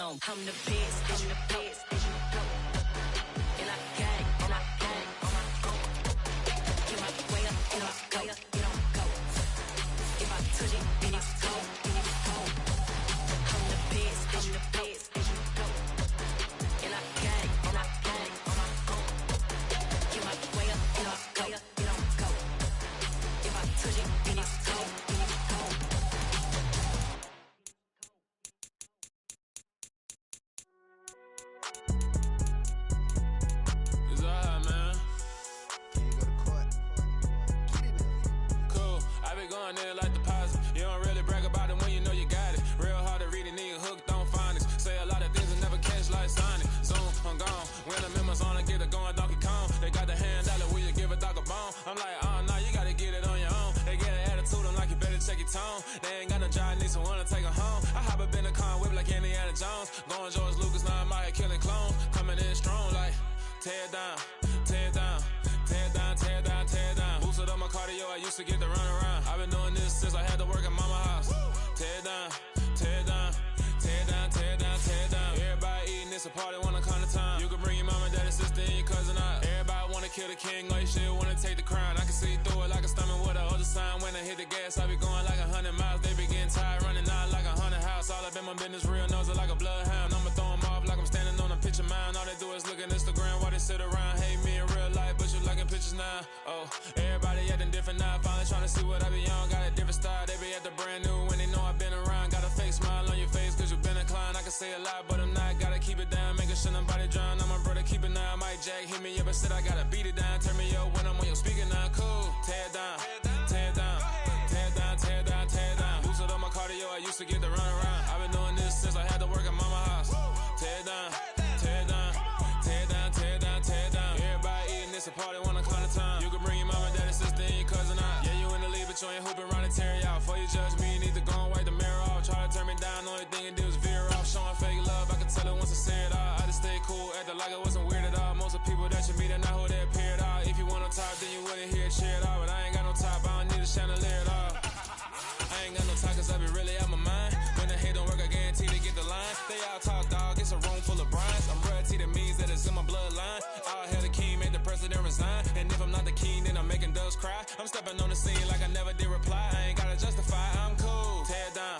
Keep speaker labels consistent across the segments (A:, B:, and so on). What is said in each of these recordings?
A: on. I'm the best, I'm the best. And I got it, and I got it on my own. Get my way up, get on go, get on go. If I touch it, then it's cold, then it's cold. I'm the best, I'm the best. And I got it, and I got it on my own. Get my way up, get on go, get on go. If I touch it, then it's cold, then it's cold.
B: Going in like deposit. You don't really brag about it when you know you got it. Real hard to read a nigga hooked on phonics. Say a lot of things and never catch like Sonic. Zoom, I'm gone. When the members on it, get it going Donkey Kong. They got the hand dollar, will you give a dog a bone? I'm like, nah, you gotta get it on your own. They get an attitude, I'm like, you better check your tone. They ain't got no job, need someone to take her home. I hop up in the car, whip like Indiana Jones. Going George Lucas, now I'm out here killing clones. Coming in strong like, tear down, tear down. Tear down, tear down, tear down. Boosted up my cardio, I used to get to run around. I've been doing this since I had to work at mama house. Tear down, tear down, tear down, tear down, tear down. Everybody eating, it's a party, wanna come to time. You can bring your mama, daddy, sister, and your cousin out. Everybody wanna kill the king, like shit, wanna take the crown. I can see through it like a stomach with a other sign. When I hit the gas, I be going like 100 miles. They be getting tired, running out like 100 house. All up in my business, real nose it like a bloodhound. I'ma throw them off like I'm standing on a picture mound. All they do is look at Instagram while they sit around. Hate me in real life, but you liking pictures now. Oh, everybody acting different now. Finally trying to see what I be on. Got a different style, they be at the brand new when they know I've been around. Got a fake smile on your face cause you been inclined. I can say a lot, but I'm not. Gotta keep it down, making sure nobody drown. I'm my brother, keep it now. Mike Jack hit me up and said I gotta beat it down. Turn me up when I'm on your speaker now. Cool, tear down, tear down, tear down, tear down, tear down. Boosted up my cardio, I used to get to run around. I've been doing this since I had to work at mama house. Tear down, tear down, tear down, tear down, tear down. Everybody eating, it's a party, wanna come to time. You can bring your mama, daddy, sister, and your cousin out. Yeah, you in the lead, but you ain't hooping around and tear you out. Before you judge me, you need to go and wipe the mirror off. Try to turn me down, only thing you do is veer off. Showing fake love, I can tell it once I say it all. I just stay cool, acting like I wasn't weird at all. Most of the people that you meet are not who they appear at all. If you want on top, then you wouldn't hear it cheer at all. But I ain't got no top, I don't need a chandelier at all. I ain't got no talk cause I be really out my mind. When the hate don't work, I guarantee they get the line. They all talk, dog, it's a room full of brines. I'm royalty, that means that it's in my bloodline. All hail the king, make the president resign. And if I'm not the king, then I'm making doves cry. I'm stepping on the scene like I never did reply. I ain't gotta justify, I'm cool. Tear down,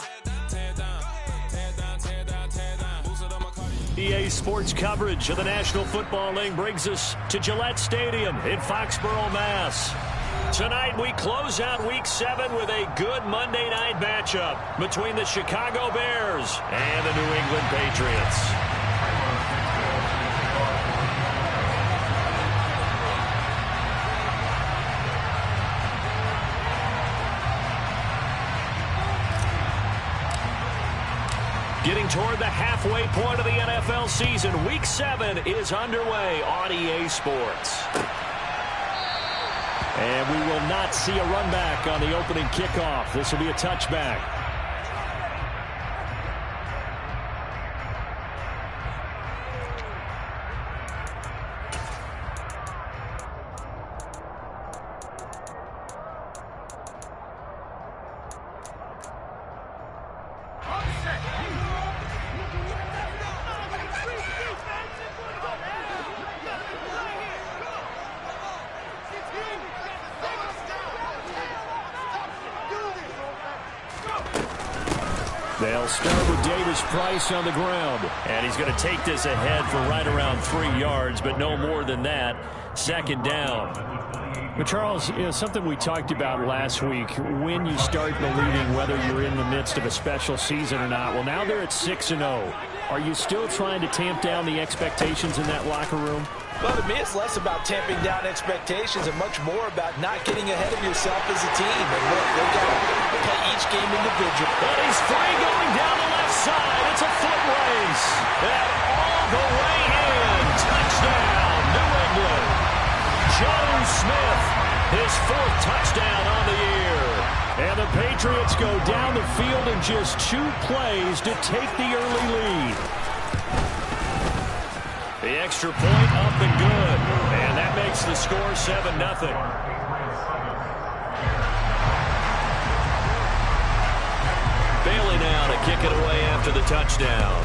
B: tear down, tear down, tear down, tear down. Boosted on my cardio.
C: EA Sports coverage of the National Football League brings us to Gillette Stadium in Foxborough, Mass. Tonight we close out Week 7 with a good Monday night matchup between the Chicago Bears and the New England Patriots. Getting toward the halfway point of the NFL season, Week 7 is underway on EA Sports. And we will not see a run back on the opening kickoff. This will be a touchback. They'll start with Davis Price on the ground. And he's going to take this ahead for right around 3 yards, but no more than that. Second down. But, Charles, something we talked about last week, when you start believing whether you're in the midst of a special season or not. Well, now they're at 6-0. Are you still trying to tamp down the expectations in that locker room?
D: Well, to me, it's less about tamping down expectations and much more about not getting ahead of yourself as a team. And look, they've got to play each game individually.
C: But he's free going down the left side. It's a foot race. And all the way in. Touchdown, New England. John Smith, his 4th touchdown on the year. And the Patriots go down the field in just 2 plays to take the early lead. The extra point up and good. And that makes the score 7-0. Bailey now to kick it away after the touchdown.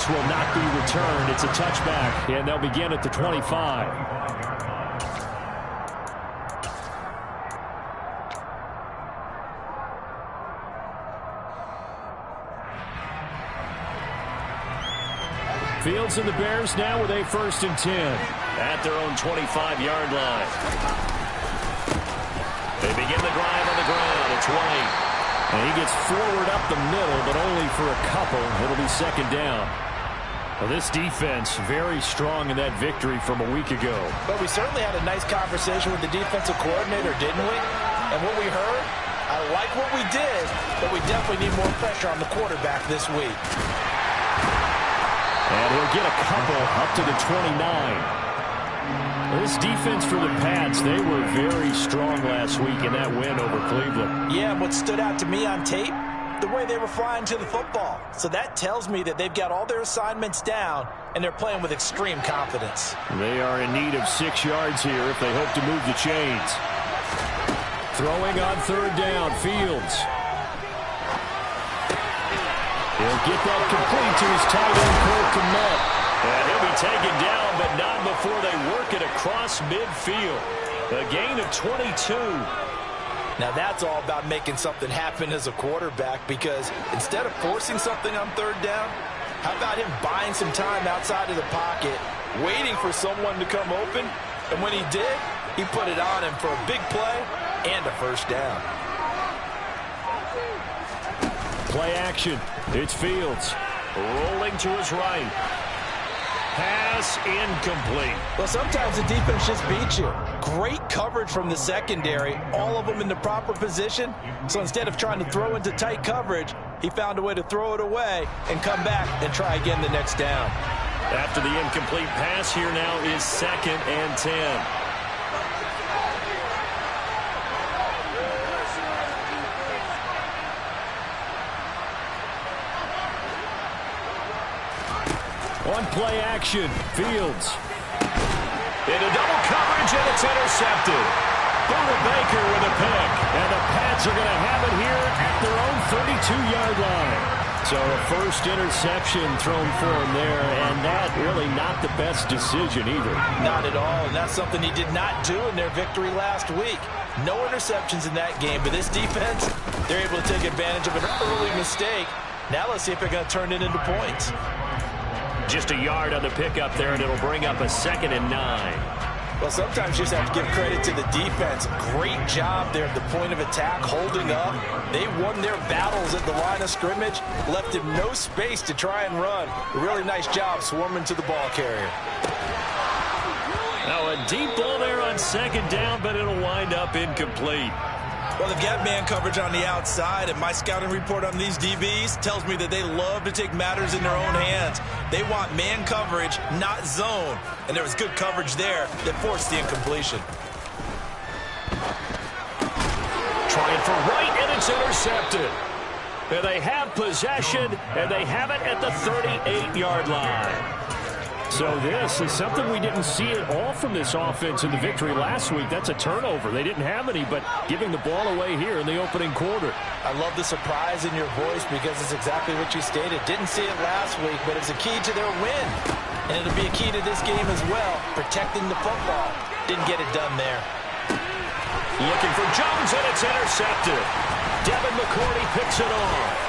C: this will not be returned. It's a touchback, and they'll begin at the 25. Fields and the Bears now with a 1st and 10 at their own 25-yard line. They begin the drive on the ground. It's White. And he gets forward up the middle, but only for a couple. It'll be 2nd down. Well, this defense very strong in that victory from a week ago.
D: But we certainly had a nice conversation with the defensive coordinator, didn't we? And what we heard, I like what we did, but we definitely need more pressure on the quarterback this week.
C: And he'll get a couple up to the 29. This defense for the Pats, they were very strong last week in that win over Cleveland.
D: Yeah, and what stood out to me on tape, the way they were flying to the football. So that tells me that they've got all their assignments down, and they're playing with extreme confidence.
C: They are in need of 6 yards here if they hope to move the chains. Throwing on 3rd down, Fields. He'll get that complete to his tight end, Cole Kmet. And he'll be taken down, but not before they work it across midfield. A gain of 22.
D: Now that's all about making something happen as a quarterback, because instead of forcing something on 3rd down, how about him buying some time outside of the pocket, waiting for someone to come open, and when he did, he put it on him for a big play and a 1st down.
C: Play action. It's Fields. Rolling to his right. Pass incomplete.
D: Well, sometimes the defense just beats you. Great coverage from the secondary, all of them in the proper position. So instead of trying to throw into tight coverage, he found a way to throw it away and come back and try again the next down.
C: After the incomplete pass, here now is 2nd and 10. On play action, Fields. Into double coverage, and it's intercepted. Buda Baker with a pick. And the Pats are going to have it here at their own 32-yard line. So a 1st interception thrown for him there, and that really not the best decision either.
D: Not at all, and that's something he did not do in their victory last week. No interceptions in that game, but this defense, they're able to take advantage of an early mistake. Now let's see if they're going to turn it into points.
C: Just a yard on the pickup there, and it'll bring up a 2nd and 9.
D: Well, sometimes you just have to give credit to the defense. Great job there at the point of attack, holding up. They won their battles at the line of scrimmage, left him no space to try and run. A really nice job swarming to the ball carrier.
C: Now a deep ball there on 2nd down, but it'll wind up incomplete.
D: Well, they've got man coverage on the outside, and my scouting report on these DBs tells me that they love to take matters in their own hands. They want man coverage, not zone. And there was good coverage there that forced the incompletion.
C: Trying for right, and it's intercepted. And they have possession, and they have it at the 38-yard line. So this is something we didn't see at all from this offense in the victory last week. That's a turnover. They didn't have any, but giving the ball away here in the opening quarter.
D: I love the surprise in your voice, because it's exactly what you stated. Didn't see it last week, but it's a key to their win. And it'll be a key to this game as well, protecting the football. Didn't get it done there.
C: Looking for Jones, and it's intercepted. Devin McCourty picks it off.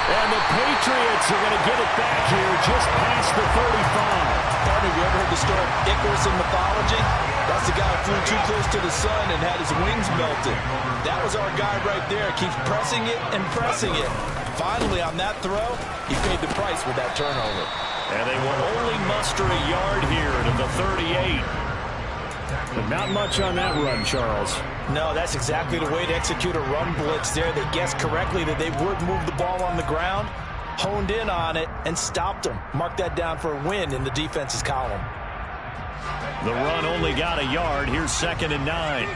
C: And the Patriots are going to get it back here just past the 35.
D: Partner, have you ever heard the story of Icarus in mythology? That's the guy who flew too close to the sun and had his wings melted. That was our guy right there. Keeps pressing it and pressing it. Finally, on that throw, he paid the price with that turnover.
C: And they will only muster a yard here to the 38. But not much on that run, Charles.
D: No, that's exactly the way to execute a run blitz there. They guessed correctly that they would move the ball on the ground, honed in on it, and stopped them. Mark that down for a win in the defense's column.
C: The run only got a yard. Here's 2nd and 9.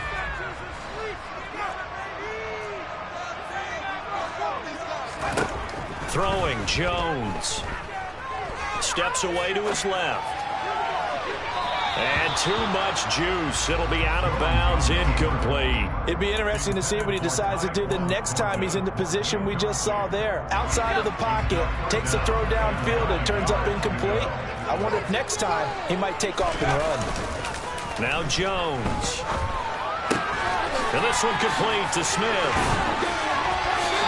C: Throwing, Jones. Steps away to his left. And too much juice. It'll be out of bounds, incomplete.
D: It'd be interesting to see what he decides to do the next time he's in the position we just saw there. Outside of the pocket, takes a throw downfield and turns up incomplete. I wonder if next time he might take off and run.
C: Now Jones. And this one complete to Smith.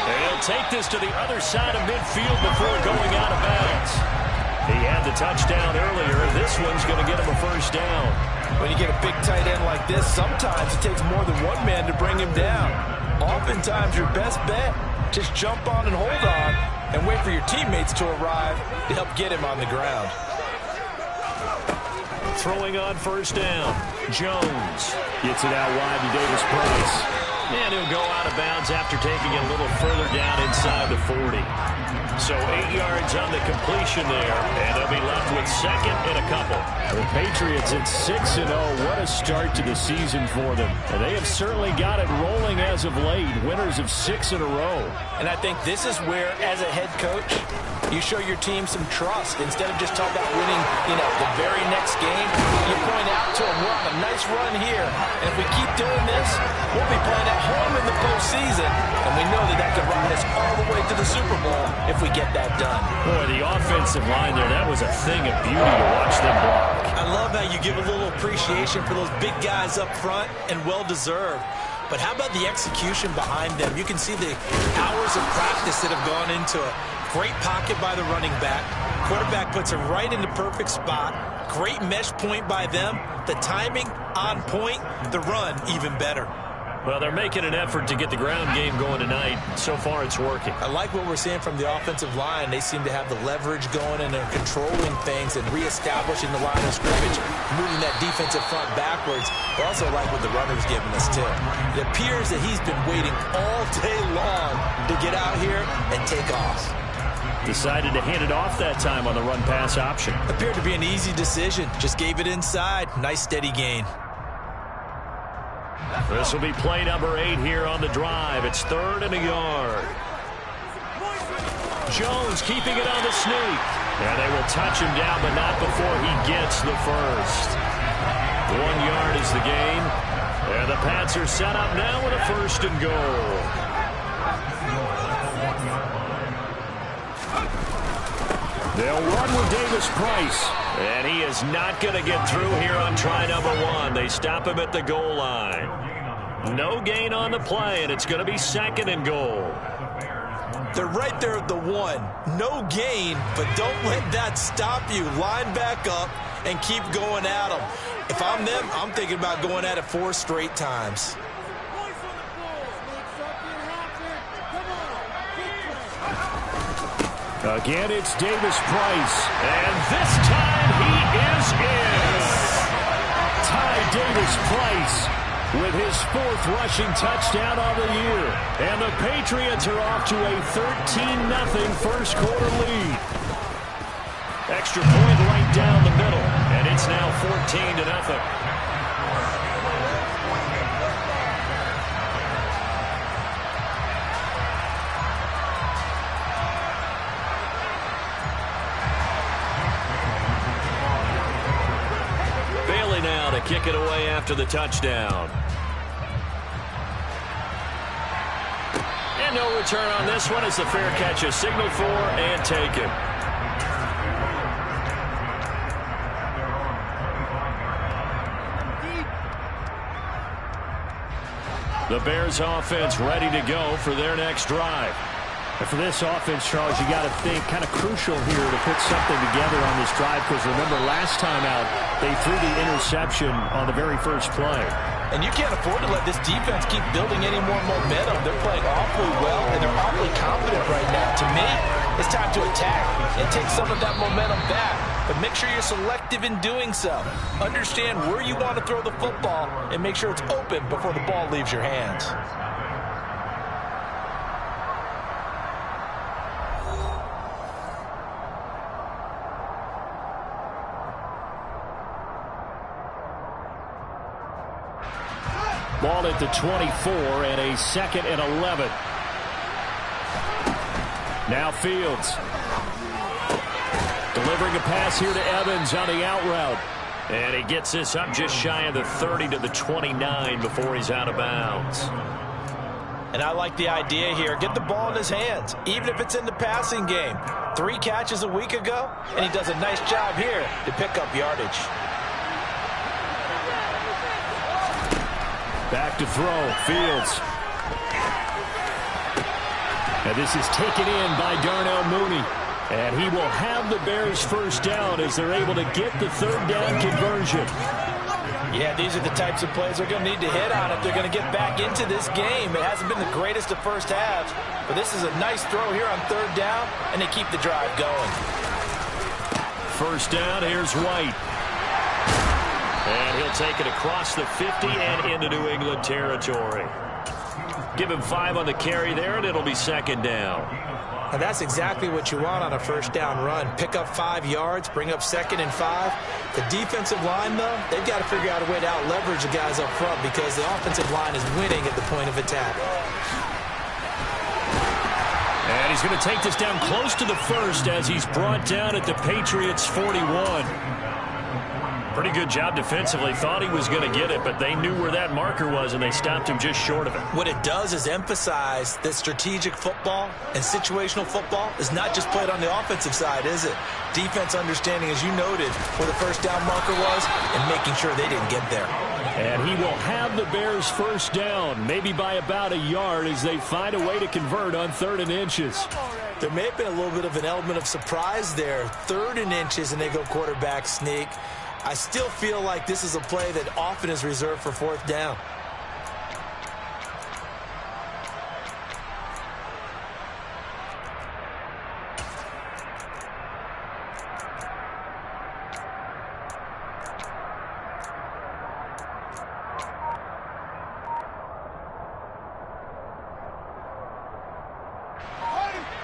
C: And he'll take this to the other side of midfield before going out of bounds. He had the touchdown earlier. This one's going to get him a first down.
D: When you get a big tight end like this, sometimes it takes more than one man to bring him down. Oftentimes, your best bet, just jump on and hold on and wait for your teammates to arrive to help get him on the ground.
C: Throwing on first down. Jones gets it out wide to Davis Price. And he'll go out of bounds after taking it a little further down inside the 40. So 8 yards on the completion there, and they'll be left with second and a couple.
E: The Patriots at 6-0. What a start to the season for them. And they have certainly got it rolling as of late. Winners of 6 in a row.
D: And I think this is where, as a head coach, you show your team some trust. Instead of just talking about winning, the very next game, you point out to them, we're on a nice run here. And if we keep doing this, we'll be playing at home in the postseason. And we know that could ride us all the way to the Super Bowl if we get that done.
C: Boy, the offensive line there, that was a thing of beauty to watch them block.
F: I love how you give a little appreciation for those big guys up front, and well-deserved. But how about the execution behind them? You can see the hours of practice that have gone into it. Great pocket by the running back. Quarterback puts it right in the perfect spot. Great mesh point by them. The timing on point. The run even better.
C: Well, they're making an effort to get the ground game going tonight. So far, it's working.
F: I like what we're seeing from the offensive line. They seem to have the leverage going, and they're controlling things and reestablishing the line of scrimmage, moving that defensive front backwards. But also like what the runner's giving us, too. It appears that he's been waiting all day long to get out here and take off.
C: Decided to hand it off that time on the run-pass option.
F: Appeared to be an easy decision. Just gave it inside. Nice, steady gain.
C: This will be play number 8 here on the drive. It's 3rd and a yard. Jones keeping it on the sneak. And they will touch him down, but not before he gets the first. 1 yard is the gain. And the Pats are set up now with a 1st and goal. They'll run with Davis Price. And he is not going to get through here on try number 1. They stop him at the goal line. No gain on the play, and it's going to be 2nd and goal.
F: They're right there at the 1. No gain, but don't let that stop you. Line back up and keep going at them. If I'm them, I'm thinking about going at it 4 straight times.
E: Again, it's Davis Price.
C: And this time he is in.
E: Ty Davis Price with his 4th rushing touchdown of the year. And the Patriots are off to a 13-0 first quarter lead.
C: Extra point right down the middle. And it's now 14-0. Now to kick it away after the touchdown. And no return on this one as the fair catch is signaled for and taken. The Bears offense ready to go for their next drive.
E: And for this offense, Charles, you got to think kind of crucial here to put something together on this drive, because remember last time out they threw the interception on the very first play.
D: And you can't afford to let this defense keep building any more momentum. They're playing awfully well, and they're awfully confident right now. To me, it's time to attack and take some of that momentum back. But make sure you're selective in doing so. Understand where you want to throw the football and make sure it's open before the ball leaves your hands.
E: Ball at the 24 and a 2nd and 11. Now Fields. Delivering a pass here to Evans on the out route.
C: And he gets this up just shy of the 30 to the 29 before he's out of bounds.
D: And I like the idea here. Get the ball in his hands, even if it's in the passing game. 3 catches a week ago, and he does a nice job here to pick up yardage.
E: Back to throw, Fields. And this is taken in by Darnell Mooney. And he will have the Bears first down as they're able to get the third down conversion.
D: Yeah, these are the types of plays they're going to need to hit on if they're going to get back into this game. It hasn't been the greatest of first halves, but this is a nice throw here on third down, and they keep the drive going.
C: First down, here's White. And he'll take it across the 50 and into New England territory. Give him 5 on the carry there, and it'll be second down.
F: And that's exactly what you want on a first down run. Pick up 5 yards, bring up 2nd and 5. The defensive line, though, they've got to figure out a way to out-leverage the guys up front because the offensive line is winning at the point of attack.
C: And he's going to take this down close to the first as he's brought down at the Patriots' 41. Pretty good job defensively. Thought he was going to get it, but they knew where that marker was, and they stopped him just short of it.
F: What it does is emphasize that strategic football and situational football is not just played on the offensive side, is it? Defense understanding, as you noted, where the first down marker was and making sure they didn't get there.
E: And he will have the Bears first down, maybe by about a yard as they find a way to convert on 3rd and inches.
F: There may have been a little bit of an element of surprise there. 3rd and inches, and they go quarterback sneak. I still feel like this is a play that often is reserved for 4th down.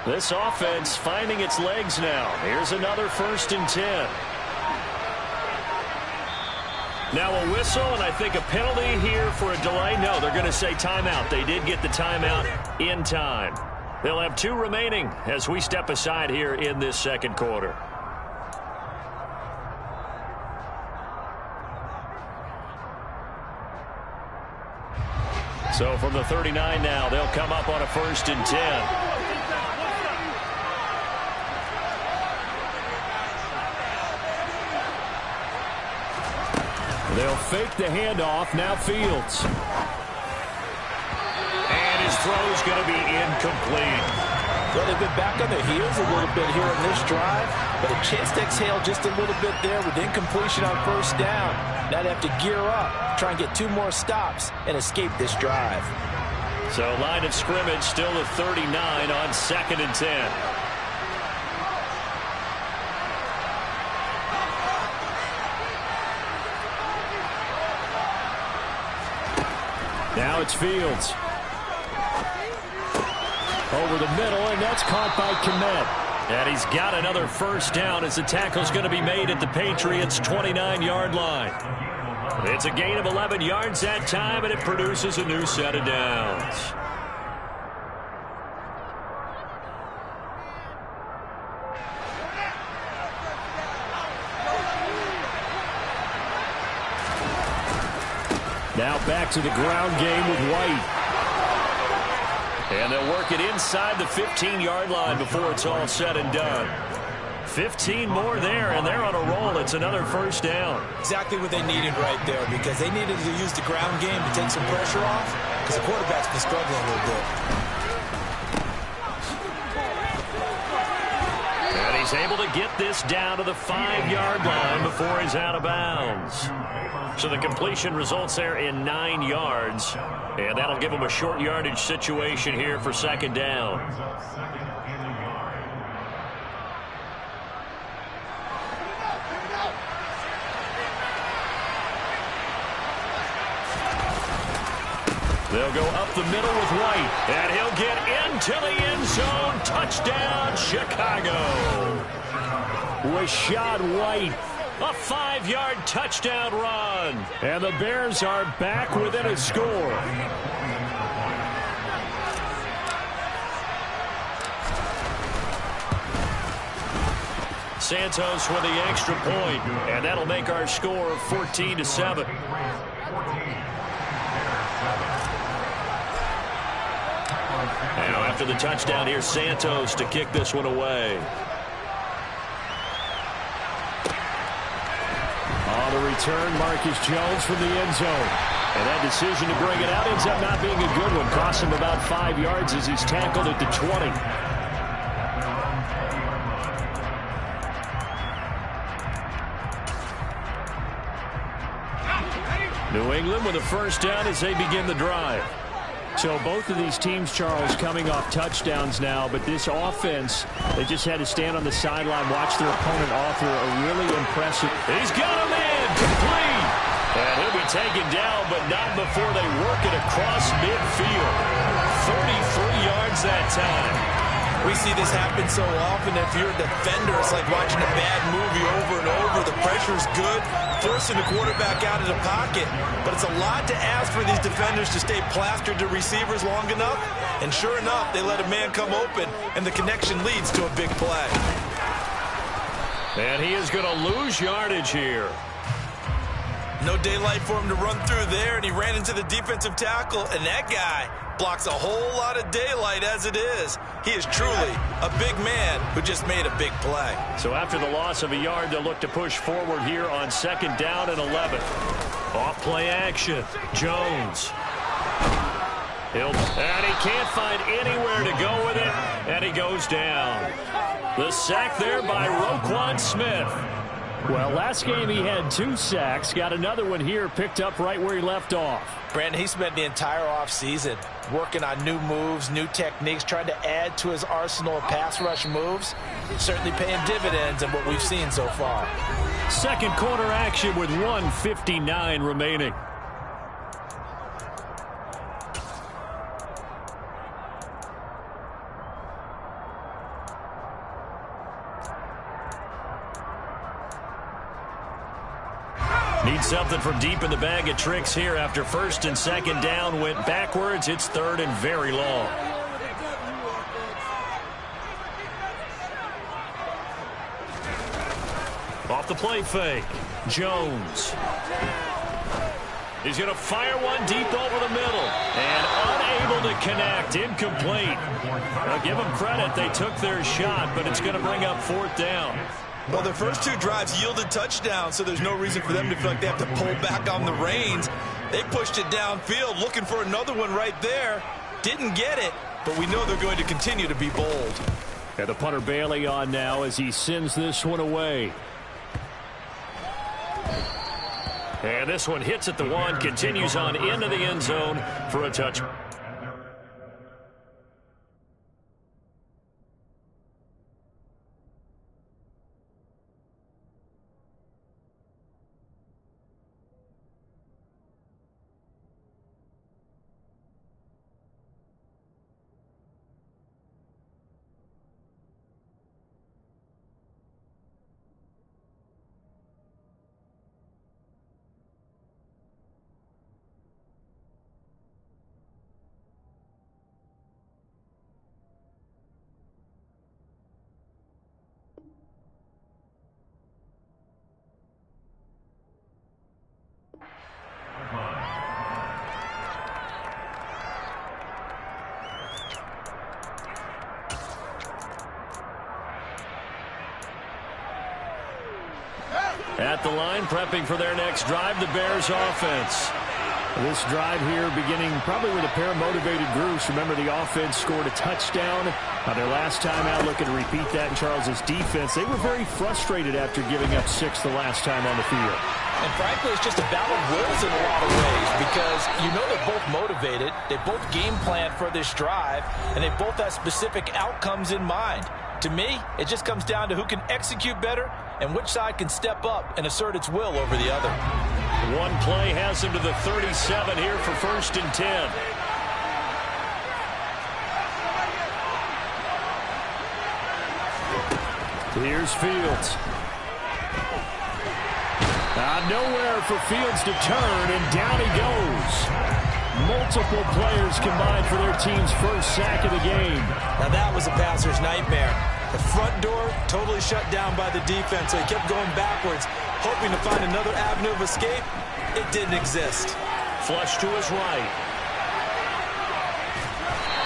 C: This offense finding its legs now. Here's another 1st and 10. Now a whistle, and I think a penalty here for a delay. No, they're going to say timeout. They did get the timeout in time. They'll have 2 remaining as we step aside here in this second quarter. So from the 39 now, they'll come up on a 1st and 10.
E: They'll fake the handoff. Now Fields.
C: And his throw's going to be incomplete.
D: Well, they've been back on their heels a little bit here in this drive, but a chance to exhale just a little bit there with incompletion on 1st down. Now they have to gear up, try and get 2 more stops, and escape this drive.
C: So line of scrimmage still the 39 on 2nd and 10.
E: Now it's Fields. Over the middle, and that's caught by Kmet.
C: And he's got another 1st down as the tackle's going to be made at the Patriots' 29-yard line. It's a gain of 11 yards that time, and it produces a new set of downs.
E: Now back to the ground game with White.
C: And they'll work it inside the 15-yard line before it's all said and done. 15 more there, and they're on a roll. It's another 1st down.
F: Exactly what they needed right there, because they needed to use the ground game to take some pressure off, because the quarterback's been struggling a little bit.
C: And he's able to get this down to the 5-yard line before he's out of bounds. So the completion results there in 9 yards, and that'll give him a short yardage situation here for 2nd down. They'll go up the middle with White, and he'll get into the end zone. Touchdown, Chicago.
E: Rashad White.
C: A 5-yard touchdown run.
E: And the Bears are back within a score.
C: Santos with the extra point, and that'll make our score 14-7. Now after the touchdown, here's Santos to kick this one away.
E: On the return, Marcus Jones from the end zone. And that decision to bring it out ends up not being a good one. Cost him about 5 yards as he's tackled at the 20. New England with a first down as they begin the drive. So both of these teams, Charles, coming off touchdowns now, but this offense, they just had to stand on the sideline, watch their opponent author a really impressive.
C: He's got a man complete. And he'll be taken down, but not before they work it across midfield. 33 yards that time.
F: We see this happen so often. If you're a defender, it's like watching a bad movie over and over. The pressure's good, forcing the quarterback out of the pocket. But it's a lot to ask for these defenders to stay plastered to receivers long enough. And sure enough, they let a man come open, and the connection leads to a big play.
C: And he is going to lose yardage here.
F: No daylight for him to run through there, and he ran into the defensive tackle, and that guy blocks a whole lot of daylight as it is. He is truly a big man who just made a big play.
C: So after the loss of a yard, they'll look to push forward here on 2nd down and 11. Off play action. Jones. And he can't find anywhere to go with it, and he goes down. The sack there by Roquan Smith.
E: Well, last game he had 2 sacks. Got another one here, picked up right where he left off.
D: Brandon, he spent the entire offseason working on new moves, new techniques, trying to add to his arsenal of pass rush moves. Certainly paying dividends in what we've seen so far.
E: Second quarter action with 1:59 remaining.
C: Need something from deep in the bag of tricks here after 1st and 2nd down went backwards. It's 3rd and very long. Off the play fake. Jones. He's going to fire one deep over the middle. And unable to connect. Incomplete. Now give them credit. They took their shot, but it's going to bring up 4th down.
F: Well, their first 2 drives yielded touchdowns, so there's no reason for them to feel like they have to pull back on the reins. They pushed it downfield, looking for another one right there. Didn't get it, but we know they're going to continue to be bold.
E: And the punter Bailey on now as he sends this one away.
C: And this one hits at the 1, continues on into the end zone for a touch. At the line, prepping for their next drive, the Bears offense.
E: This drive here beginning probably with a pair of motivated groups. Remember, the offense scored a touchdown. Their last time out, looking to repeat that in Charles's defense. They were very frustrated after giving up 6 the last time on the field.
D: And frankly, it's just a battle of wills in a lot of ways because you know they're both motivated. They both game plan for this drive, and they both have specific outcomes in mind. To me, it just comes down to who can execute better and which side can step up and assert its will over the other.
C: One play has him to the 37 here for 1st and 10.
E: Here's Fields. Nowhere for Fields to turn, and down he goes. Multiple players combined for their team's first sack of the game.
F: Now that was a passer's nightmare. The front door totally shut down by the defense, so he kept going backwards, hoping to find another avenue of escape. It didn't exist.
C: Flush to his right.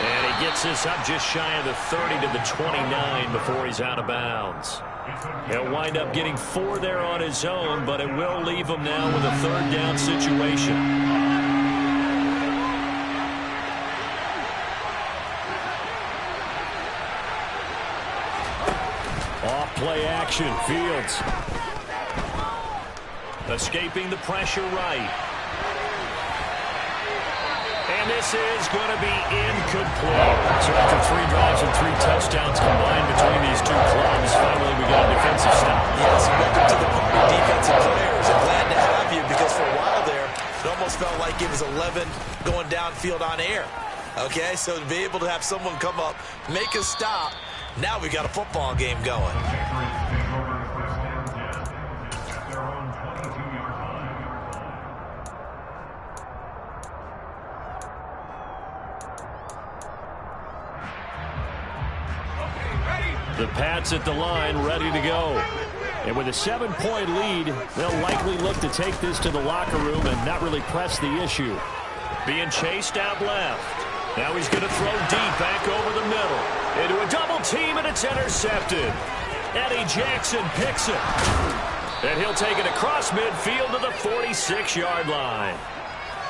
C: And he gets this up just shy of the 30 to the 29 before he's out of bounds. He'll wind up getting 4 there on his own, but it will leave him now with a third down situation. Off play action, Fields. Escaping the pressure right. And this is going to be incomplete. So after 3 drives and 3 touchdowns combined between these two clubs, finally we got a defensive stop.
F: Yes, welcome to the party, defensive players. I'm glad to have you because for a while there, it almost felt like it was 11 going downfield on air. Okay, so to be able to have someone come up, make a stop, now we got a football game going.
C: The Pats at the line, ready to go. And with a 7-point lead, they'll likely look to take this to the locker room and not really press the issue. Being chased out left. Now he's going to throw deep back over the middle. Into a double team, and it's intercepted. Eddie Jackson picks it. And he'll take it across midfield to the 46-yard line.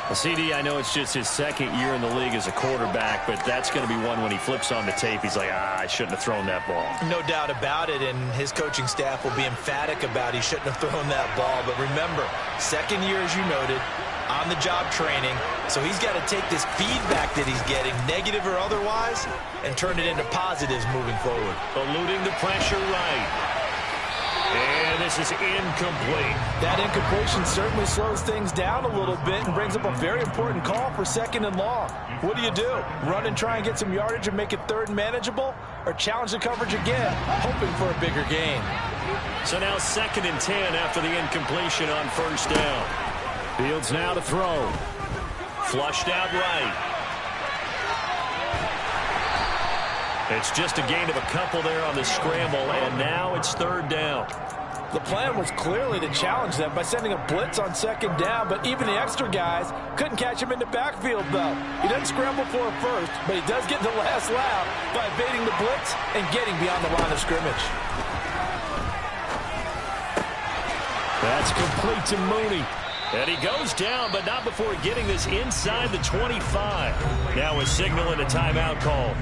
C: Well, CD, I know it's just his second year in the league as a quarterback, but that's going to be one when he flips on the tape, he's like, I shouldn't have thrown that ball.
F: No doubt about it, and his coaching staff will be emphatic about he shouldn't have thrown that ball. But remember, second year, as you noted, on-the-job training, so he's got to take this feedback that he's getting, negative or otherwise, and turn it into positives moving forward.
C: Eluding the pressure right. And this is incomplete.
F: That incompletion certainly slows things down a little bit and brings up a very important call for 2nd and long. What do? Run and try and get some yardage and make it 3rd and manageable? Or challenge the coverage again, hoping for a bigger gain?
C: So now 2nd and 10 after the incompletion on 1st down. Fields now to throw. Flushed out right. It's just a gain of a couple there on the scramble, and now it's 3rd down.
F: The plan was clearly to challenge them by sending a blitz on 2nd down, but even the extra guys couldn't catch him in the backfield, though. He doesn't scramble for it first, but he does get the last lap by evading the blitz and getting beyond the line of scrimmage.
C: That's complete to Mooney. And he goes down, but not before getting this inside the 25. Now a signal and a timeout call,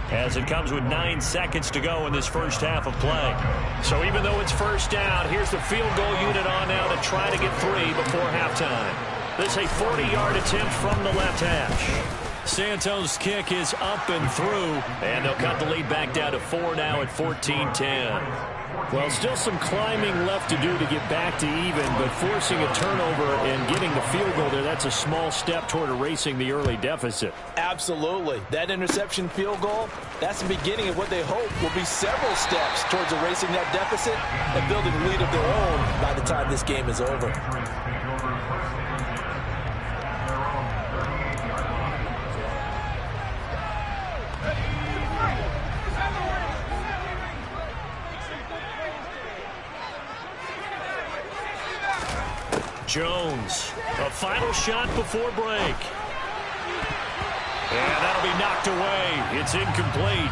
C: as it comes with 9 seconds to go in this first half of play. So even though it's 1st down, here's the field goal unit on now to try to get 3 before halftime. This is a 40-yard attempt from the left hash. Santos' kick is up and through, and they'll cut the lead back down to 4 now at 14-10. Well, still some climbing left to do to get back to even, but forcing a turnover and getting the field goal there, that's a small step toward erasing the early deficit.
F: Absolutely. That interception field goal, that's the beginning of what they hope will be several steps towards erasing that deficit and building a lead of their own by the time this game is over.
C: Jones, a final shot before break. And that'll be knocked away. It's incomplete.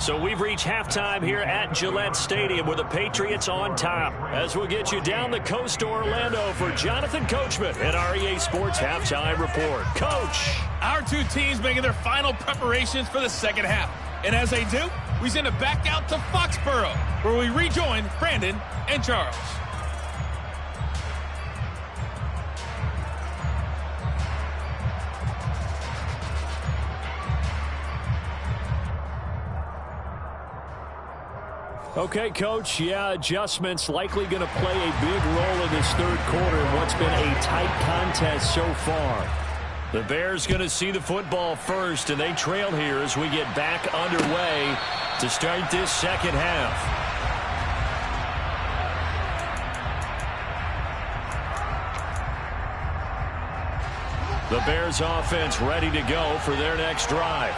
C: So we've reached halftime here at Gillette Stadium with the Patriots on top. As we'll get you down the coast to Orlando for Jonathan Coachman at our EA Sports Halftime Report. Coach!
G: Our two teams making their final preparations for the second half. And as they do, we send it back out to Foxborough, where we rejoin Brandon and Charles.
C: Okay, Coach, adjustments likely going to play a big role in this 3rd quarter in what's been a tight contest so far. The Bears going to see the football first, and they trail here as we get back underway to start this second half. The Bears offense ready to go for their next drive.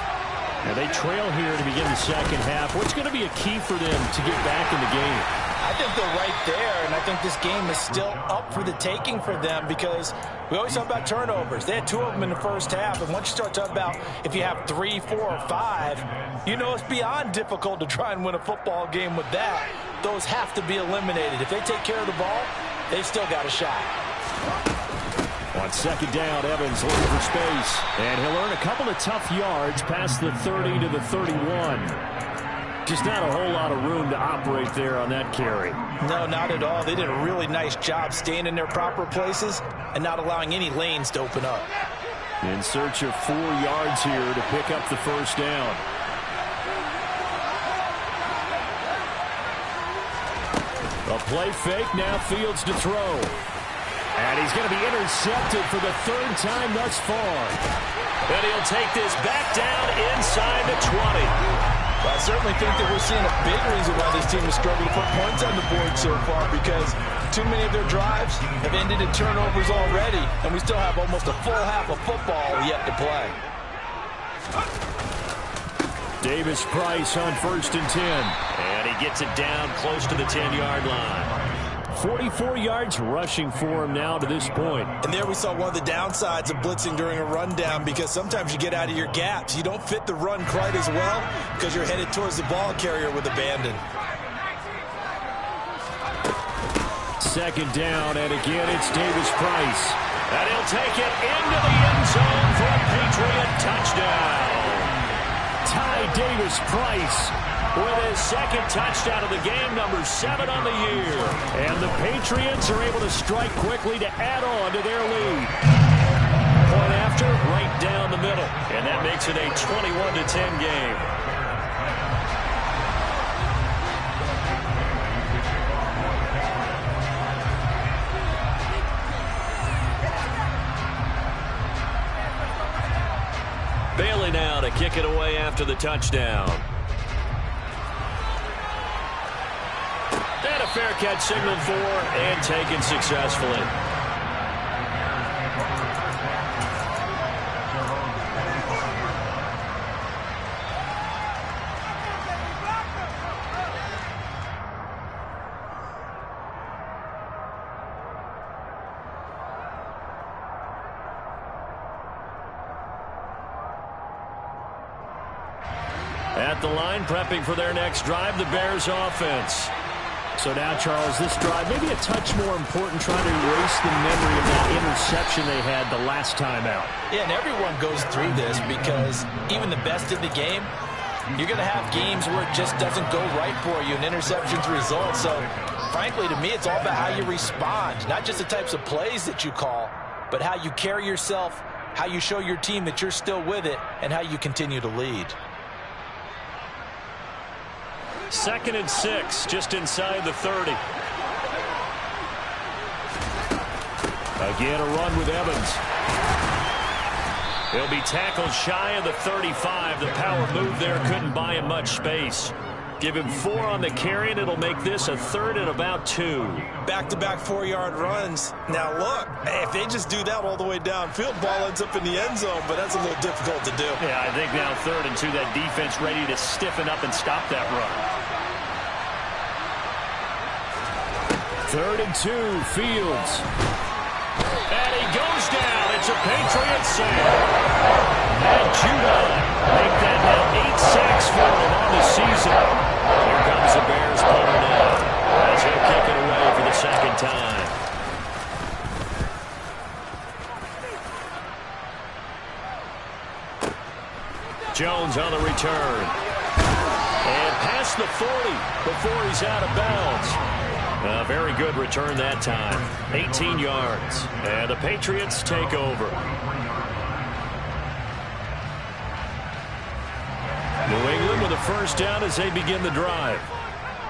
E: And they trail here to begin the second half. What's going to be a key for them to get back in the game?
D: I think they're right there, and I think this game is still up for the taking for them because we always talk about turnovers. They had 2 of them in the first half, and once you start talking about if you have 3, 4, or 5, you know it's beyond difficult to try and win a football game with that. Those have to be eliminated. If they take care of the ball, they've still got a shot.
E: On second down, Evans looking for space, and he'll earn a couple of tough yards past the 30 to the 31. Just not a whole lot of room to operate there on that carry.
D: No, not at all. They did a really nice job staying in their proper places and not allowing any lanes to open up.
E: In search of 4 yards here to pick up the first down. A play fake, now Fields to throw. And he's going to be intercepted for the 3rd time thus far.
C: And he'll take this back down inside the 20.
D: Well, I certainly think that we're seeing a big reason why this team is struggling to put points on the board so far because too many of their drives have ended in turnovers already, and we still have almost a full half of football yet to play.
E: Davis-Price on 1st and 10.
C: And he gets it down close to the 10-yard line.
E: 44 yards rushing for him now to this point.
F: And there we saw one of the downsides of blitzing during a rundown because sometimes you get out of your gaps. You don't fit the run quite as well because you're headed towards the ball carrier with abandon.
E: Second down, and again it's Davis-Price.
C: And he'll take it into the end zone for a Patriot touchdown.
E: Ty Davis-Price with his 2nd touchdown of the game, number 7 on the year. And the Patriots are able to strike quickly to add on to their lead. Point after, right down the middle.
C: And that makes it a 21-10 game. Bailey now to kick it away after the touchdown. And a fair catch signaled for and taken successfully. At the line, prepping for their next drive, the Bears offense.
E: So now, Charles, this drive maybe a touch more important, trying to erase the memory of that interception they had the last time out.
D: Yeah, and everyone goes through this because even the best in the game, you're going to have games where it just doesn't go right for you and interceptions result. So, frankly, to me, it's all about how you respond, not just the types of plays that you call, but how you carry yourself, how you show your team that you're still with it, and how you continue to lead.
C: 2nd and 6, just inside the 30.
E: Again, a run with Evans.
C: He'll be tackled shy of the 35. The power move there couldn't buy him much space. Give him 4 on the carry, and it'll make this a 3rd and about 2.
F: Back-to-back 4-yard runs. Now, look, if they just do that all the way downfield, ball ends up in the end zone, but that's a little difficult to do.
C: Yeah, I think now 3rd and 2, that defense ready to stiffen up and stop that run.
E: 3rd and 2, Fields.
C: And he goes down. It's a Patriot save. And Judah make that now 8 sacks for him on the season. Here comes the Bears punter now as he'll kick it away for the 2nd time. Jones on the return. And past the 40 before he's out of bounds. A very good return that time. 18 yards. And the Patriots take over.
E: New England with a first down as they begin the drive.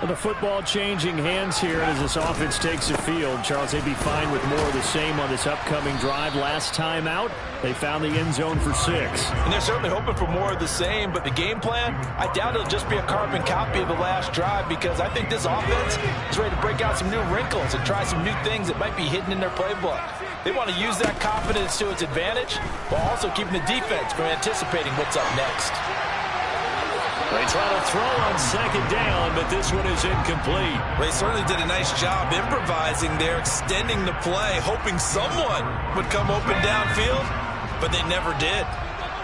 E: And the football changing hands here as this offense takes the field. Charles, they'd be fine with more of the same on this upcoming drive. Last time out, they found the end zone for 6.
D: And they're certainly hoping for more of the same, but the game plan, I doubt it'll just be a carbon copy of the last drive because I think this offense is ready to break out some new wrinkles and try some new things that might be hidden in their playbook. They want to use that confidence to its advantage while also keeping the defense from anticipating what's up next.
C: They try to throw on second down, but this one is incomplete.
F: They certainly did a nice job improvising there, extending the play, hoping someone would come open downfield, but they never did.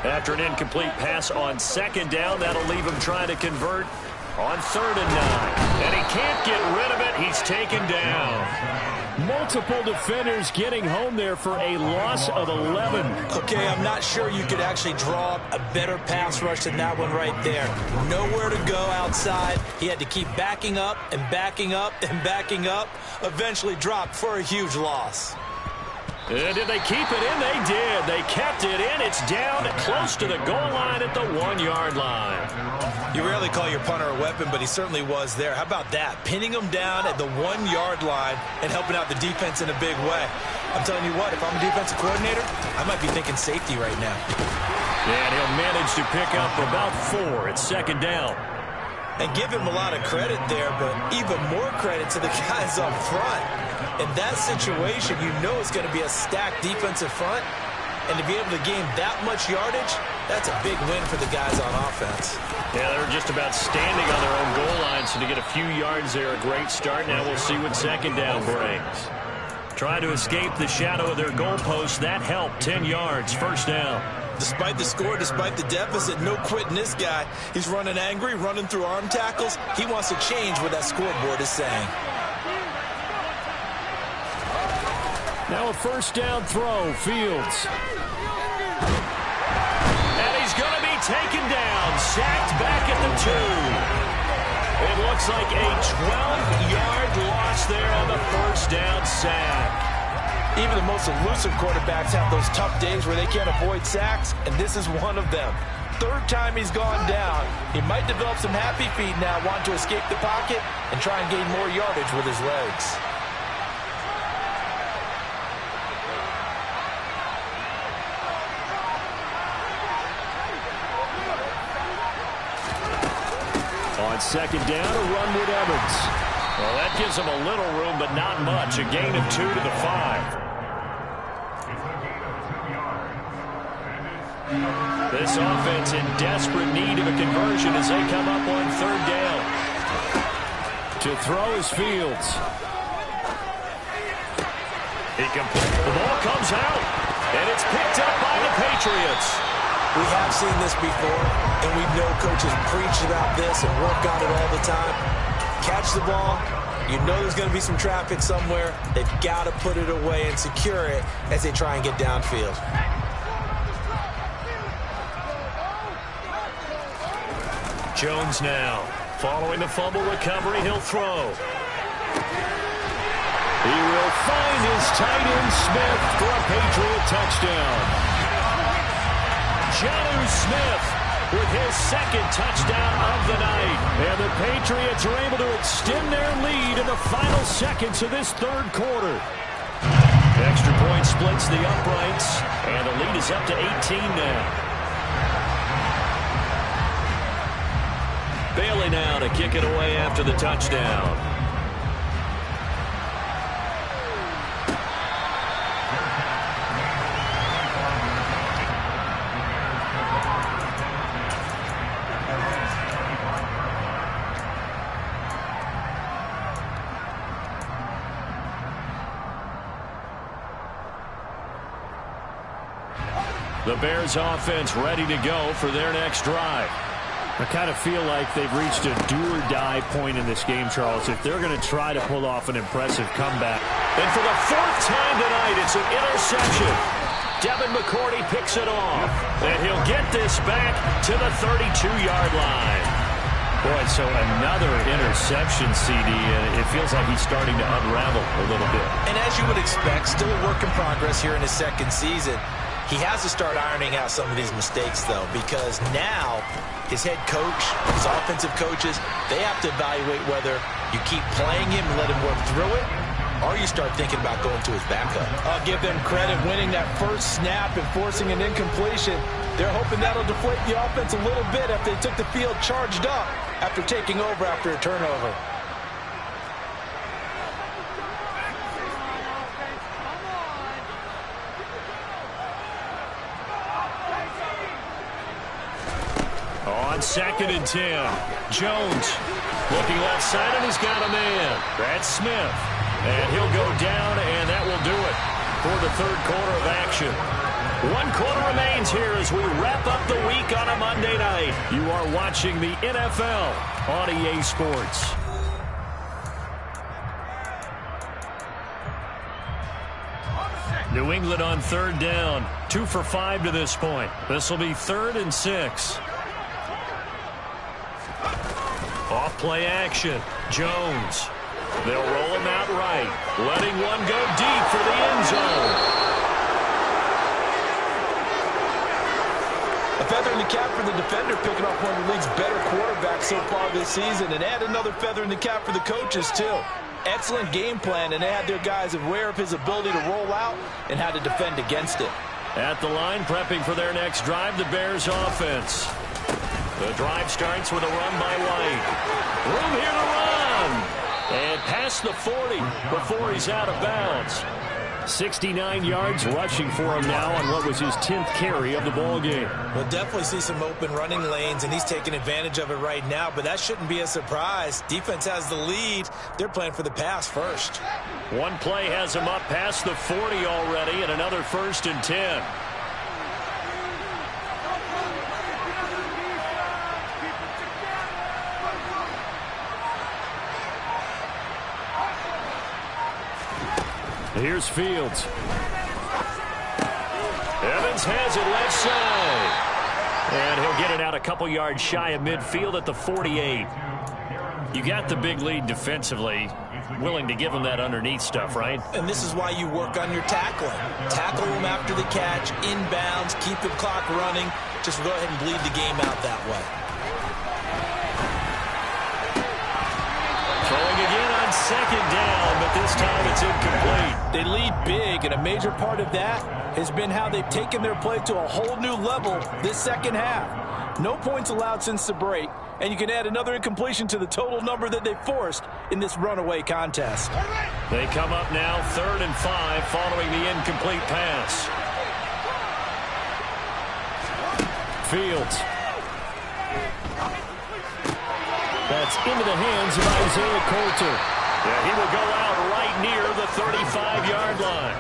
C: After an incomplete pass on second down, that'll leave him trying to convert on 3rd and 9. And he can't get rid of it. He's taken down.
E: Multiple defenders getting home there for a loss of 11.
F: Okay, I'm not sure you could actually draw up a better pass rush than that one right there. Nowhere to go outside. He had to keep backing up and backing up and backing up. Eventually dropped for a huge loss.
C: Did they keep it in? They did. They kept it in. It's down close to the goal line at the 1-yard line.
F: You rarely call your punter a weapon, but he certainly was there. How about that? Pinning him down at the 1-yard line and helping out the defense in a big way. I'm telling you what, if I'm a defensive coordinator, I might be thinking safety right now.
C: And he'll manage to pick up about 4 at 2nd down.
F: And give him a lot of credit there, but even more credit to the guys up front. In that situation, you know it's going to be a stacked defensive front. And to be able to gain that much yardage, that's a big win for the guys on offense.
C: Yeah, they're just about standing on their own goal line, so to get a few yards there, a great start. Now we'll see what 2nd down brings. Trying to escape the shadow of their goalpost. That helped. 10 yards, 1st down.
F: Despite the score, despite the deficit, no quitting this guy. He's running angry, running through arm tackles. He wants to change what that scoreboard is saying.
E: Now a 1st down throw, Fields.
C: And he's going to be taken down, sacked back at the 2. It looks like a 12-yard loss there on the 1st down sack.
D: Even the most elusive quarterbacks have those tough days where they can't avoid sacks, and this is one of them. 3rd time he's gone down. He might develop some happy feet now, wanting to escape the pocket and try and gain more yardage with his legs.
E: On 2nd down, a run with Evans.
C: Well, that gives him a little room, but not much. A gain of 2 to the 5. This offense in desperate need of a conversion as they come up on 3rd down.
E: To throw is Fields.
C: The ball comes out, and it's picked up by the Patriots.
F: We have seen this before, and we know coaches preach about this and work on it all the time. Catch the ball. You know there's going to be some traffic somewhere. They've got to put it away and secure it as they try and get downfield.
C: Jones now. Following the fumble recovery, he'll throw.
E: He will find his tight end Smith for a Patriot touchdown.
C: Jonnu Smith with his 2nd touchdown of the night.
E: And the Patriots are able to extend their lead in the final seconds of this 3rd quarter.
C: Extra point splits the uprights, and the lead is up to 18 now. Bailey now to kick it away after the touchdown. The Bears offense ready to go for their next drive.
E: I kind of feel like they've reached a do-or-die point in this game, Charles, if they're going to try to pull off an impressive comeback.
C: And for the 4th time tonight, it's an interception. Devin McCourty picks it off, and he'll get this back to the 32-yard line.
E: Boy, so another interception, CD, and it feels like he's starting to unravel a little bit.
F: And as you would expect, still a work in progress here in his 2nd season. He has to start ironing out some of these mistakes, though, because now his head coach, his offensive coaches, they have to evaluate whether you keep playing him and let him work through it, or you start thinking about going to his backup.
D: I'll give them credit winning that first snap and forcing an incompletion. They're hoping that'll deflate the offense a little bit after they took the field charged up after taking over after a turnover.
E: On
C: On 2nd and 10, Jones looking left side, and he's got a man. That's Smith. And he'll go down, and that will do it for the third quarter of action. 1 quarter remains here as we wrap up the week on a Monday night. You are watching the NFL on EA Sports. New England on 3rd down. 2 for 5 to this point. This will be 3rd and 6. Off play action. Jones. They'll roll him out right. Letting one go deep for the end zone.
D: A feather in the cap for the defender, picking off one of the league's better quarterbacks so far this season. And add another feather in the cap for the coaches, too. Excellent game plan, and they had their guys aware of his ability to roll out and how to defend against it.
C: At the line, prepping for their next drive, the Bears offense. The drive starts with a run by White. Room here to run. And past the 40 before he's out of bounds. 69 yards rushing for him now on what was his 10th carry of the ball game.
F: We'll definitely see some open running lanes, and he's taking advantage of it right now, but that shouldn't be a surprise. Defense has the lead. They're playing for the pass first.
C: One play has him up past the 40 already, and another 1st and 10. Here's Fields. Evans has it left side. And he'll get it out a couple yards shy of midfield at the 48. You got the big lead defensively. Willing to give him that underneath stuff, right?
F: And this is why you work on your tackling. Tackle him after the catch, inbounds, keep the clock running. Just go ahead and bleed the game out that way.
C: Throwing again on 2nd down, but this time it's incomplete.
D: They lead big, and a major part of that has been how they've taken their play to a whole new level this second half. No points allowed since the break, and you can add another incompletion to the total number that they forced in this runaway contest.
C: They come up now 3rd and 5 following the incomplete pass. Fields. That's into the hands of Isaiah Coulter. Yeah, he will go out right near the 35-yard line.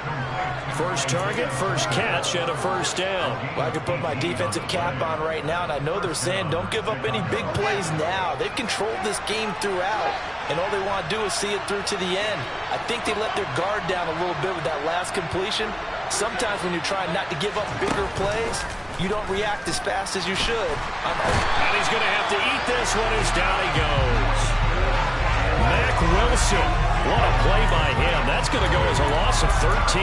C: First target, first catch, and a 1st down.
D: Well, I can put my defensive cap on right now, and I know they're saying don't give up any big plays now. They've controlled this game throughout, and all they want to do is see it through to the end. I think they let their guard down a little bit with that last completion. Sometimes when you're trying not to give up bigger plays, you don't react as fast as you should.
C: And he's going to have to eat this one as down he goes. Mack Wilson. What a play by him. That's going to go as a loss of 13.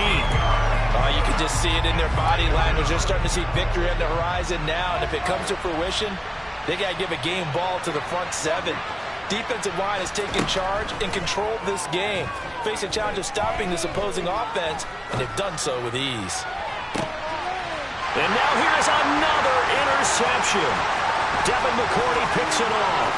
D: You can just see it in their body language. They're starting to see victory on the horizon now. And if it comes to fruition, they got to give a game ball to the front 7. Defensive line has taken charge and controlled this game. Face a challenge of stopping this opposing offense, and they've done so with ease.
C: And now here's another interception. Devin McCourty picks it off.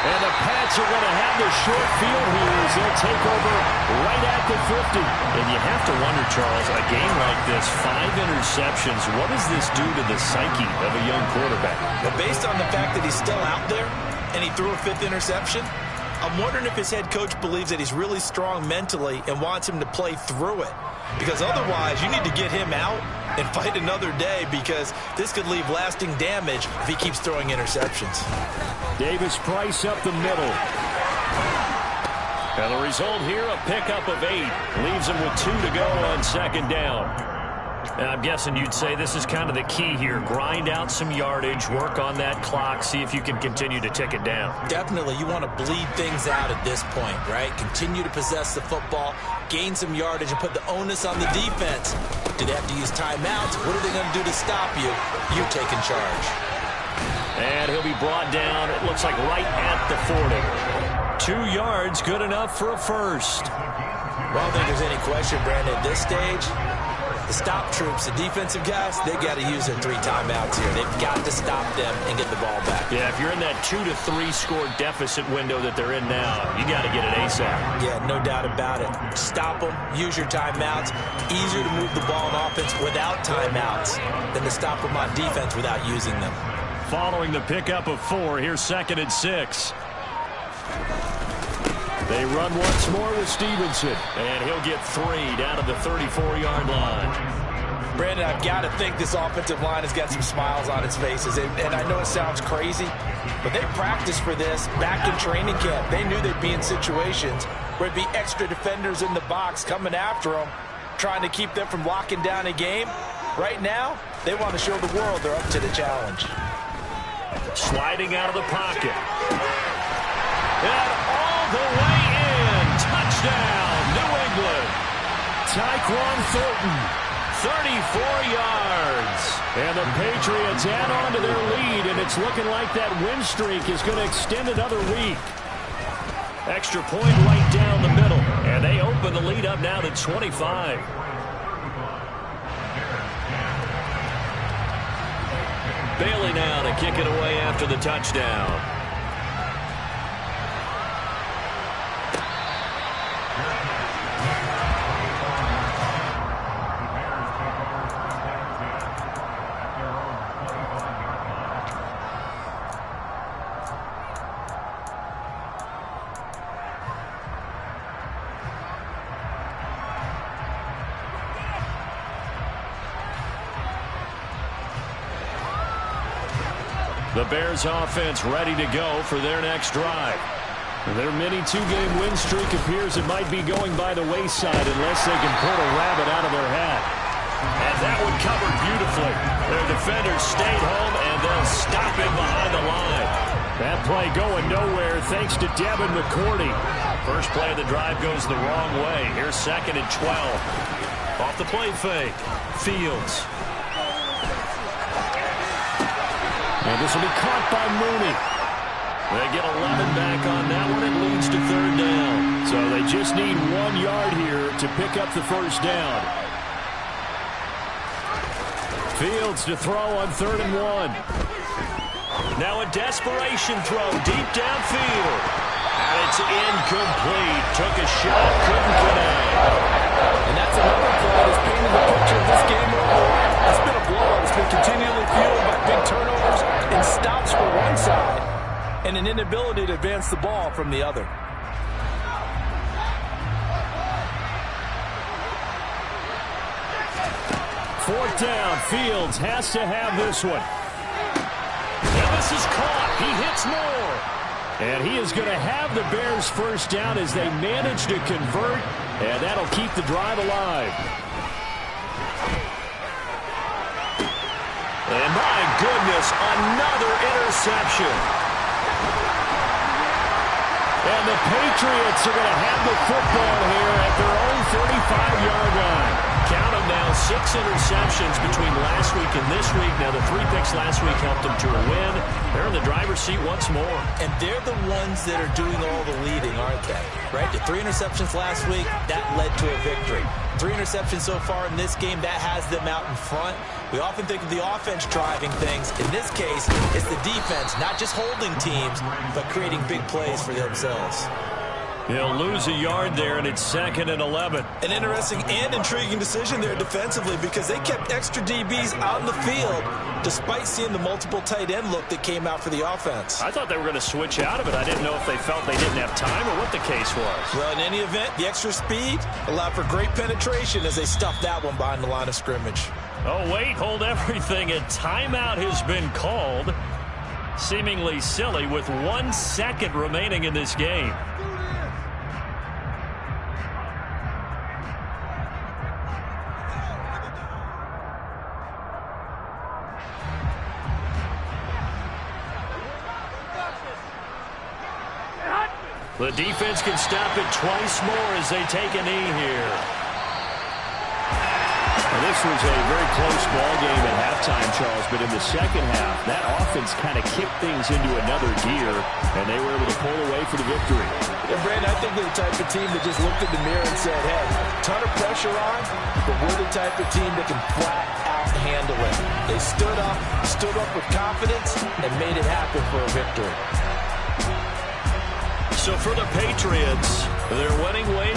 C: And the Pats are going to have the short field here as they'll take over right at the 50. And you have to wonder, Charles, a game like this, 5 interceptions, what does this do to the psyche of a young quarterback?
F: But based on the fact that he's still out there and he threw a 5th interception, I'm wondering if his head coach believes that he's really strong mentally and wants him to play through it. Because otherwise, you need to get him out and fight another day, because this could leave lasting damage if he keeps throwing interceptions.
C: Davis Price up the middle. And the result here, a pickup of 8. Leaves him with 2 to go on 2nd down. And I'm guessing you'd say this is kind of the key here. Grind out some yardage, work on that clock, see if you can continue to tick it down.
F: Definitely. You want to bleed things out at this point, right? Continue to possess the football, gain some yardage, and put the onus on the defense. Do they have to use timeouts? What are they going to do to stop you? You take in charge.
C: And he'll be brought down, it looks like right at the 40. 2 yards, good enough for a first.
F: Well, I don't think there's any question, Brandon, at this stage. The stop troops, the defensive guys, they got to use their 3 timeouts here. They've got to stop them and get the ball back.
C: Yeah, if you're in that 2 to 3 score deficit window that they're in now, you got to get it ASAP.
F: Yeah, no doubt about it. Stop them, use your timeouts. Easier to move the ball on offense without timeouts than to stop them on defense without using them.
C: following the pickup of 4. Here's 2nd and 6. They run once more with Stevenson. And he'll get 3 down to the 34-yard line.
D: Brandon, I've got to think this offensive line has got some smiles on its faces. And I know it sounds crazy, but they practiced for this back in training camp. They knew they'd be in situations where it'd be extra defenders in the box coming after them, trying to keep them from locking down a game. Right now, they want to show the world they're up to the challenge.
C: Sliding out of the pocket. And all the way in. Touchdown, New England. Tyquan Thornton. 34 yards. And the Patriots add on to their lead, and it's looking like that win streak is going to extend another week. Extra point right down the middle, and they open the lead up now to 25. Bailey now to kick it away after the touchdown. The Bears offense ready to go for their next drive. Their mini two-game win streak appears it might be going by the wayside unless they can pull a rabbit out of their hat. And that one covered beautifully. Their defenders stayed home, and they'll stop him behind the line. That play going nowhere thanks to Devin McCourty. First play of the drive goes the wrong way. Here's 2nd and 12. Off the play fake. Fields. And this will be caught by Mooney. They get 11 back on that one. It leads to 3rd down. So they just need 1 yard here to pick up the first down. Fields to throw on 3rd and 1. Now a desperation throw deep downfield. And it's incomplete. Took a shot, couldn't connect.
D: And that's another play that's painted the picture of this game overall. It's been a blowout. It's been continually fueled by big turnovers and stops for one side and an inability to advance the ball from the other.
C: Fourth down. Fields has to have this one. Now this is caught. He hits more. And he is going to have the Bears first down as they manage to convert, and that'll keep the drive alive. And my goodness, another interception. And the Patriots are going to have the football here at their own 35-yard line. Count them now, 6 interceptions between last week and this week. Now, the 3 picks last week helped them to a win. They're in the driver's seat once more.
F: And they're the ones that are doing all the leading, aren't they? Right? The 3 interceptions last week, that led to a victory. 3 interceptions so far in this game, that has them out in front. We often think of the offense driving things. In this case, it's the defense, not just holding teams, but creating big plays for themselves.
C: He'll lose a yard there, and it's 2nd and 11.
F: An interesting and intriguing decision there defensively because they kept extra DBs on the field despite seeing the multiple tight end look that came out for the offense.
C: I thought they were going to switch out of it. I didn't know if they felt they didn't have time or what the case was.
F: Well, in any event, the extra speed allowed for great penetration as they stuffed that one behind the line of scrimmage.
C: Oh, wait, hold everything. A timeout has been called. Seemingly silly with 1 second remaining in this game. The defense can stop it twice more as they take a knee here. And this was a very close ball game at halftime, Charles, but in the second half, that offense kind of kicked things into another gear, and they were able to pull away for the victory.
D: Yeah, Brandon, I think they're the type of team that just looked in the mirror and said, hey, ton of pressure on, but we're the type of team that can flat out handle it. They stood up with confidence, and made it happen for a victory.
C: So for the Patriots, they're winning ways.